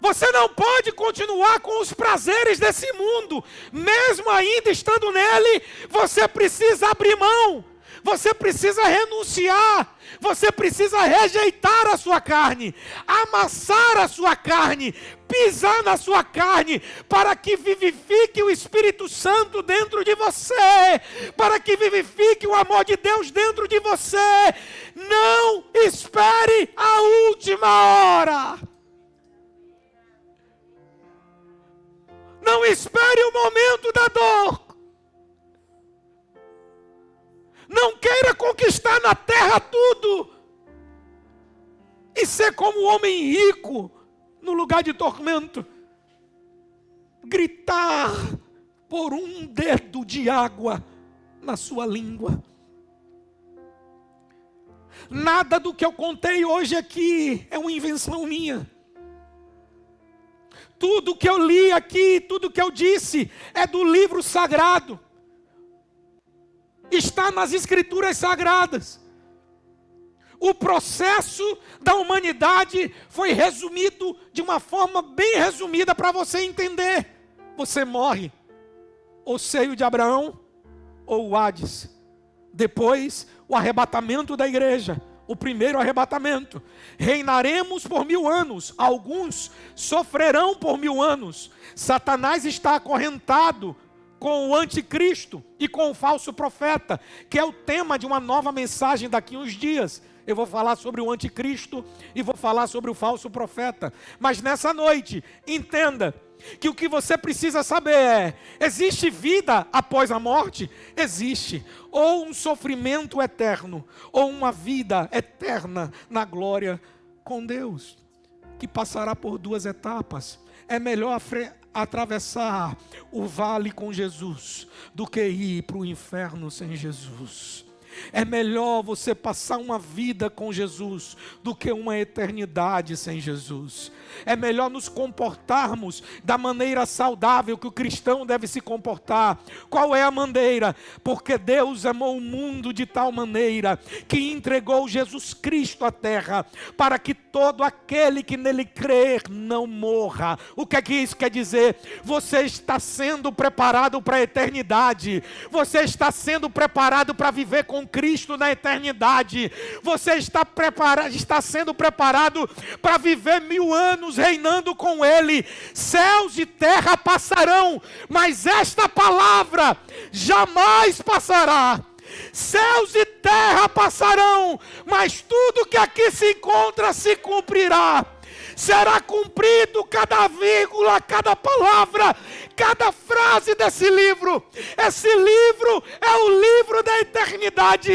Você não pode continuar com os prazeres desse mundo. Mesmo ainda estando nele, você precisa abrir mão. Você precisa renunciar. Você precisa rejeitar a sua carne. Amassar a sua carne. Pisar na sua carne. Para que vivifique o Espírito Santo dentro de você. Para que vivifique o amor de Deus dentro de você. Não espere a última hora. Não espere o momento da dor. Não queira conquistar na terra tudo e ser como o homem rico no lugar de tormento. Gritar por um dedo de água na sua língua. Nada do que eu contei hoje aqui é uma invenção minha. Tudo que eu li aqui, tudo que eu disse, é do livro sagrado. Está nas escrituras sagradas. O processo da humanidade foi resumido de uma forma bem resumida para você entender. Você morre, ou seio de Abraão, ou o Hades. Depois, o arrebatamento da igreja. O primeiro arrebatamento. Reinaremos por 1000 anos. Alguns sofrerão por 1000 anos. Satanás está acorrentado com o anticristo e com o falso profeta, que é o tema de uma nova mensagem daqui a uns dias. Eu vou falar sobre o anticristo e vou falar sobre o falso profeta. Mas nessa noite, entenda que o que você precisa saber é: existe vida após a morte? Existe. Ou um sofrimento eterno, ou uma vida eterna na glória com Deus, que passará por 2 etapas. É melhor atravessar o vale com Jesus do que ir para o inferno sem Jesus. É melhor você passar uma vida com Jesus do que uma eternidade sem Jesus. É melhor nos comportarmos da maneira saudável que o cristão deve se comportar. Qual é a maneira? Porque Deus amou o mundo de tal maneira que entregou Jesus Cristo à terra, para que todo aquele que nele crer não morra. O que é que isso quer dizer? Você está sendo preparado para a eternidade. Você está sendo preparado para viver com Cristo na eternidade. Você está sendo preparado para viver 1000 anos reinando com Ele. Céus e terra passarão, mas esta palavra jamais passará. Céus e terra passarão, mas tudo que aqui se encontra se cumprirá. Será cumprido cada vírgula, cada palavra, cada frase desse livro. Esse livro é o livro da eternidade.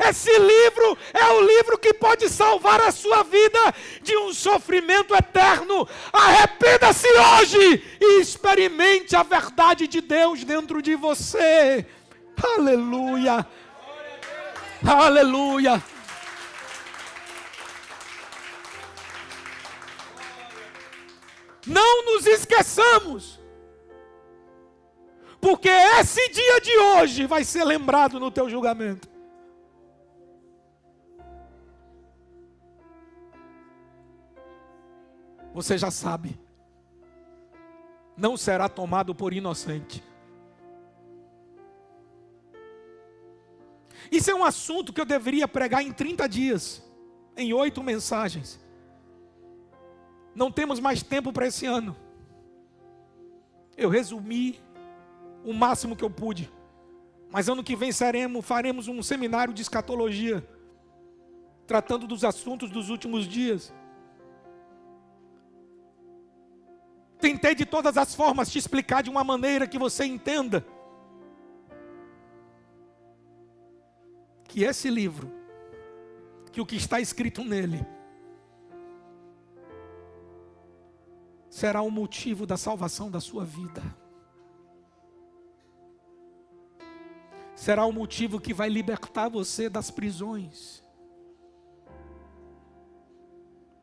Esse livro é o livro que pode salvar a sua vida de um sofrimento eterno. Arrependa-se hoje e experimente a verdade de Deus dentro de você. Aleluia! Aleluia! Não nos esqueçamos, porque esse dia de hoje vai ser lembrado no teu julgamento. Você já sabe, não será tomado por inocente. Isso é um assunto que eu deveria pregar em 30 dias, em 8 mensagens. Não temos mais tempo para esse ano. Eu resumi o máximo que eu pude. Mas ano que vem faremos um seminário de escatologia, tratando dos assuntos dos últimos dias. Tentei de todas as formas te explicar de uma maneira que você entenda que esse livro, que o que está escrito nele, será o motivo da salvação da sua vida. Será o motivo que vai libertar você das prisões,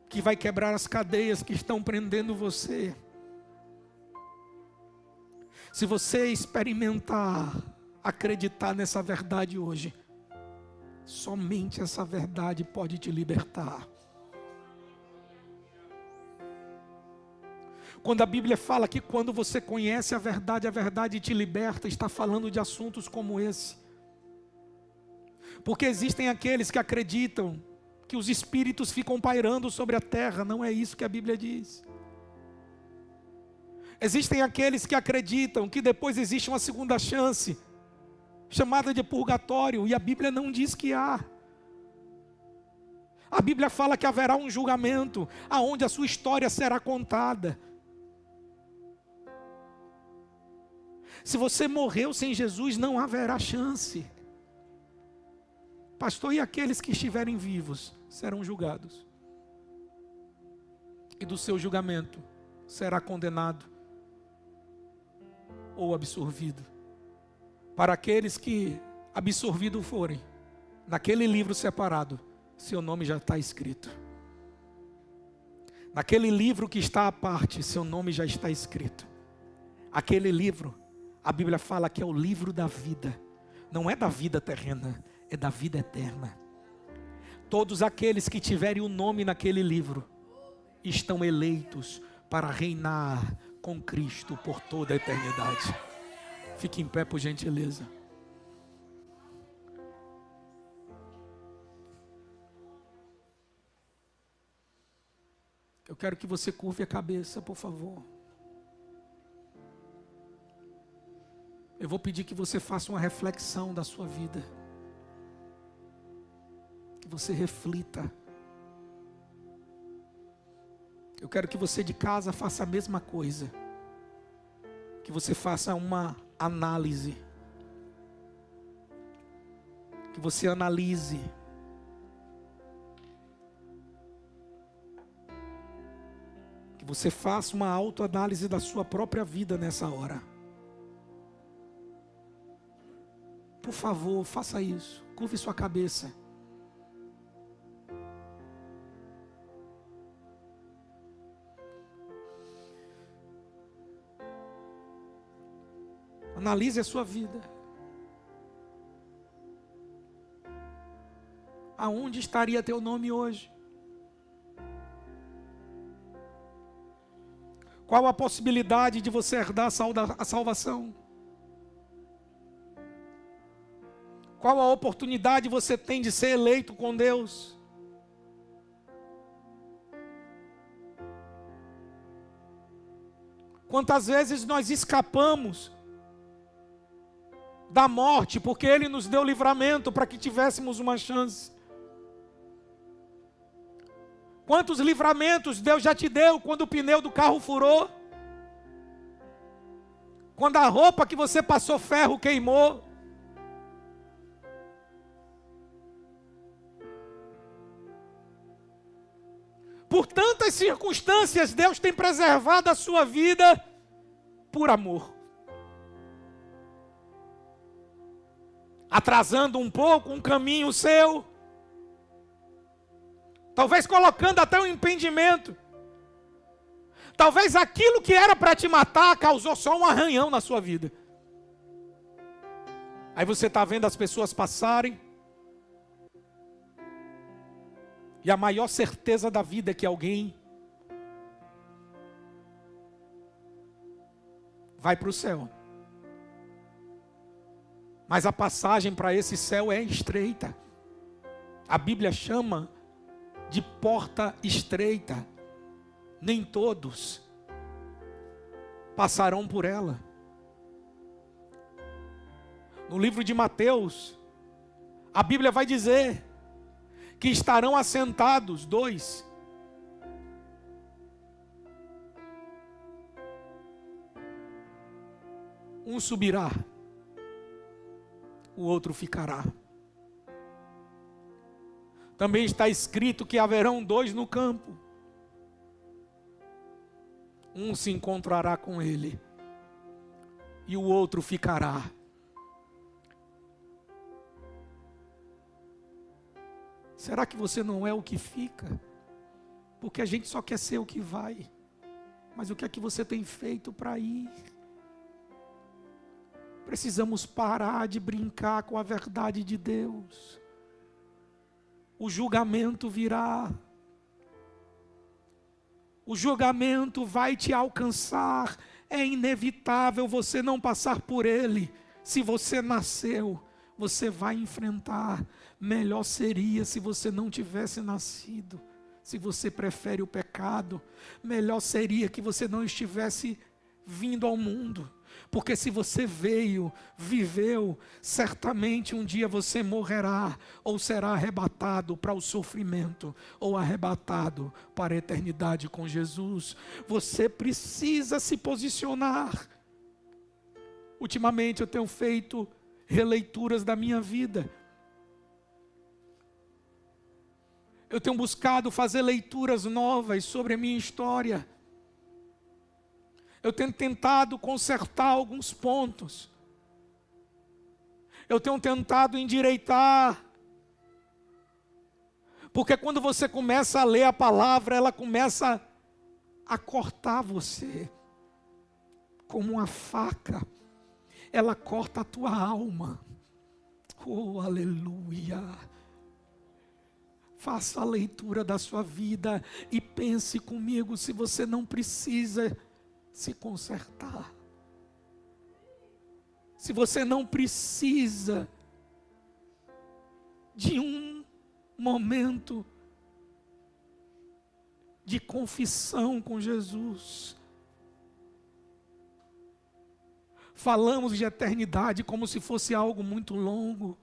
que vai quebrar as cadeias que estão prendendo você. Se você experimentar, acreditar nessa verdade hoje, somente essa verdade pode te libertar. Quando a Bíblia fala que quando você conhece a verdade te liberta, está falando de assuntos como esse. Porque existem aqueles que acreditam que os espíritos ficam pairando sobre a terra. Não é isso que a Bíblia diz. Existem aqueles que acreditam que depois existe uma segunda chance, chamada de purgatório, e a Bíblia não diz que há. A Bíblia fala que haverá um julgamento, aonde a sua história será contada. Se você morreu sem Jesus, não haverá chance. Pastor, e aqueles que estiverem vivos serão julgados. E do seu julgamento será condenado ou absorvido. Para aqueles que absorvidos forem, naquele livro separado, seu nome já está escrito. Naquele livro que está à parte, seu nome já está escrito. Aquele livro, a Bíblia fala que é o livro da vida. Não é da vida terrena, é da vida eterna. Todos aqueles que tiverem o nome naquele livro estão eleitos para reinar com Cristo por toda a eternidade. Fique em pé, por gentileza. Eu quero que você curve a cabeça, por favor. Eu vou pedir que você faça uma reflexão da sua vida. Que você reflita. Eu quero que você de casa faça a mesma coisa. Que você faça uma análise. Que você analise. Que você faça uma autoanálise da sua própria vida nessa hora. Por favor, faça isso. Curve sua cabeça. Analise a sua vida. Aonde estaria teu nome hoje? Qual a possibilidade de você herdar a salvação? Qual a oportunidade você tem de ser eleito com Deus? Quantas vezes nós escapamos da morte, porque Ele nos deu livramento para que tivéssemos uma chance. Quantos livramentos Deus já te deu quando o pneu do carro furou? Quando a roupa que você passou ferro queimou? Por tantas circunstâncias, Deus tem preservado a sua vida por amor. Atrasando um pouco um caminho seu. Talvez colocando até um impedimento. Talvez aquilo que era para te matar causou só um arranhão na sua vida. Aí você está vendo as pessoas passarem. E a maior certeza da vida é que alguém vai para o céu. Mas a passagem para esse céu é estreita. A Bíblia chama de porta estreita. Nem todos passarão por ela. No livro de Mateus, a Bíblia vai dizer que estarão assentados dois. Um subirá, o outro ficará. Também está escrito que haverão dois no campo. Um se encontrará com ele e o outro ficará. Será que você não é o que fica? Porque a gente só quer ser o que vai. Mas o que é que você tem feito para ir? Precisamos parar de brincar com a verdade de Deus. O julgamento virá. O julgamento vai te alcançar. É inevitável você não passar por ele. Se você nasceu, você vai enfrentar. Melhor seria se você não tivesse nascido. Se você prefere o pecado, melhor seria que você não estivesse vindo ao mundo. Porque se você veio, viveu, certamente um dia você morrerá, ou será arrebatado para o sofrimento, ou arrebatado para a eternidade com Jesus. Você precisa se posicionar. Ultimamente eu tenho feito releituras da minha vida. Eu tenho buscado fazer leituras novas sobre a minha história. Eu tenho tentado consertar alguns pontos. Eu tenho tentado endireitar. Porque quando você começa a ler a palavra, ela começa a cortar você. Como uma faca. Ela corta a tua alma. Oh, aleluia. Faça a leitura da sua vida e pense comigo se você não precisa se consertar. Se você não precisa de um momento de confissão com Jesus. Falamos de eternidade como se fosse algo muito longo.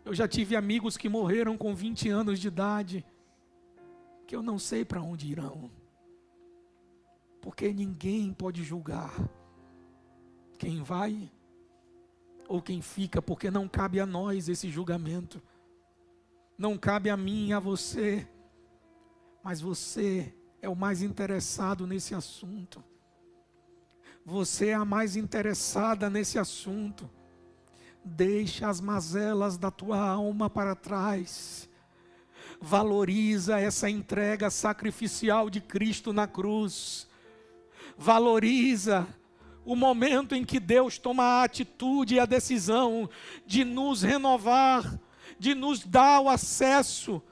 Eu já tive amigos que morreram com 20 anos de idade, que eu não sei para onde irão. Porque ninguém pode julgar quem vai ou quem fica, porque não cabe a nós esse julgamento. Não cabe a mim e a você. Mas você é o mais interessado nesse assunto. Você é a mais interessada nesse assunto. Deixa as mazelas da tua alma para trás. Valoriza essa entrega sacrificial de Cristo na cruz. Valoriza o momento em que Deus toma a atitude e a decisão de nos renovar, de nos dar o acesso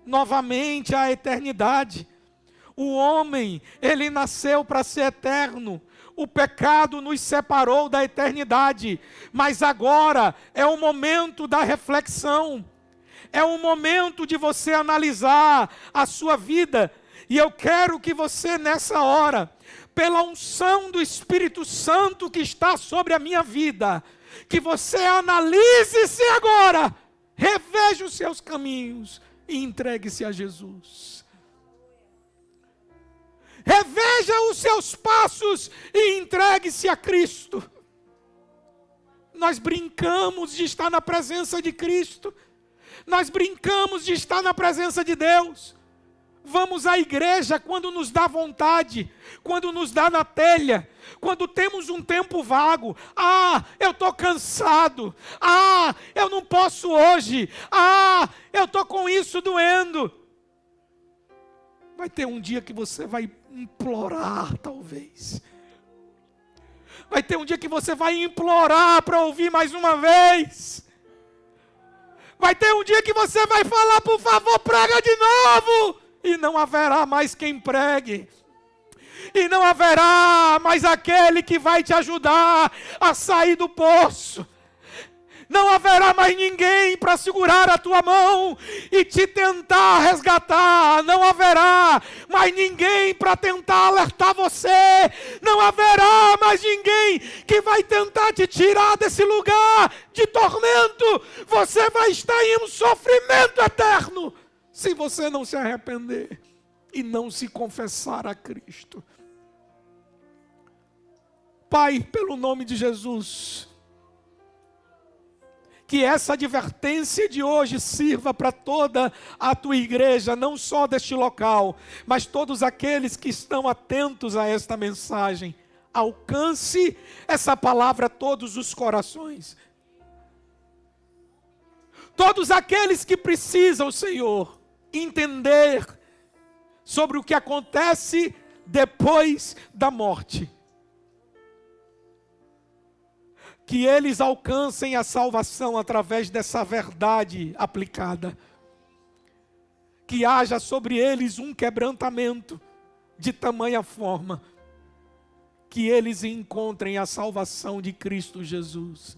novamente à eternidade. O homem, ele nasceu para ser eterno. O pecado nos separou da eternidade. Mas agora é o momento da reflexão. É o momento de você analisar a sua vida. E eu quero que você, nessa hora, pela unção do Espírito Santo que está sobre a minha vida, que você analise-se agora, reveja os seus caminhos e entregue-se a Jesus. Reveja os seus passos e entregue-se a Cristo. Nós brincamos de estar na presença de Cristo. Nós brincamos de estar na presença de Deus. Vamos à igreja quando nos dá vontade, quando nos dá na telha, quando temos um tempo vago. Eu estou cansado. Eu não posso hoje. Eu estou com isso doendo. Vai ter um dia que você vai implorar, talvez. Vai ter um dia que você vai implorar para ouvir mais uma vez. Vai ter um dia que você vai falar, por favor, prega de novo. E não haverá mais quem pregue. E não haverá mais aquele que vai te ajudar a sair do poço. Não haverá mais ninguém para segurar a tua mão e te tentar resgatar. Não haverá mais ninguém para tentar alertar você. Não haverá mais ninguém que vai tentar te tirar desse lugar de tormento. Você vai estar em um sofrimento eterno se você não se arrepender e não se confessar a Cristo. Pai, pelo nome de Jesus, que essa advertência de hoje sirva para toda a tua igreja, não só deste local, mas todos aqueles que estão atentos a esta mensagem. Alcance essa palavra a todos os corações. Todos aqueles que precisam, Senhor, entender sobre o que acontece depois da morte. Que eles alcancem a salvação através dessa verdade aplicada. Que haja sobre eles um quebrantamento de tamanha forma que eles encontrem a salvação de Cristo Jesus.